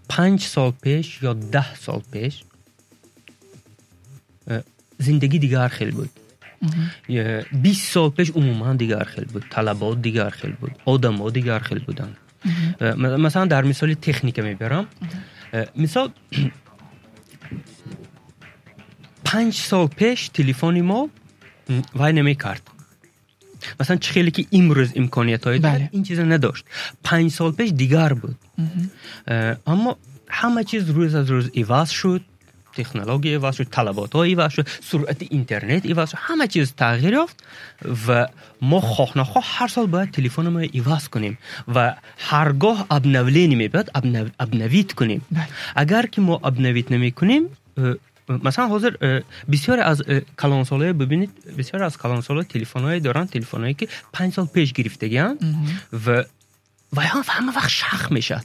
5 سال پیش یا 10 سال پیش زندگی دیگر خیلی بود. 20 سال پیش عموما دیگر خیلی بود. طلبات دیگر خیلی بود. آدم‌ها دیگر خیلی بودن. مثلا در مثال تکنیک میبرم. مثال 5 سال پیش تلفنی ما وای نمی‌کرد. مثلا خیلی که امروز امکانیت‌های داره این چیزا نداشت. 5 سال پیش دیگر بود. اما همه چیز روز از روز عوض شد. تکنولوژی عوض شد، طلبات ها عوض شد، سرعت اینترنت عوض شد، همه چیز تغییر یافت و ما خواه نخواه هر سال باید تلفن ما عوض کنیم و هرگاه ابنولی نمیباید ابنویت کنیم. اگر که ما ابنویت نمی کنیم، مثلا حاضر بسیار از کلانسالای ببینید، بسیار از کلانسالای تلفن‌های دارن، تلفن‌هایی که 5 سال پیش گرفتگی‌اند و همه وقت شخ میشد.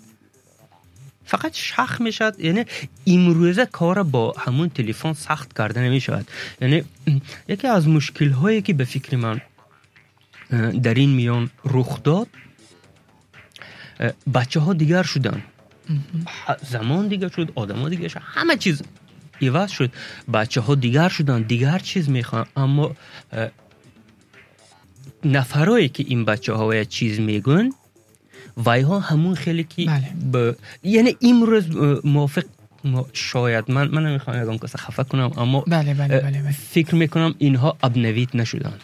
فقط شخ میشد. یعنی امروزه کار با همون تلفن سخت کرده نمیشود. یعنی یکی از مشکل هایی که به فکر من در این میان رخ داد، بچه ها دیگر شدن، زمان دیگر شد، آدم ها دیگر شد، همه چیز عوض شد. بچه ها دیگر شدن، دیگر چیز میخوان. اما نفرایی که این بچه ها چیز میگن وای ها همون خیلی که یعنی امروز موافق شاید من نمیخوام یادم کسی خفه کنم، اما بله. فکر میکنم اینها ابنویت نشدن.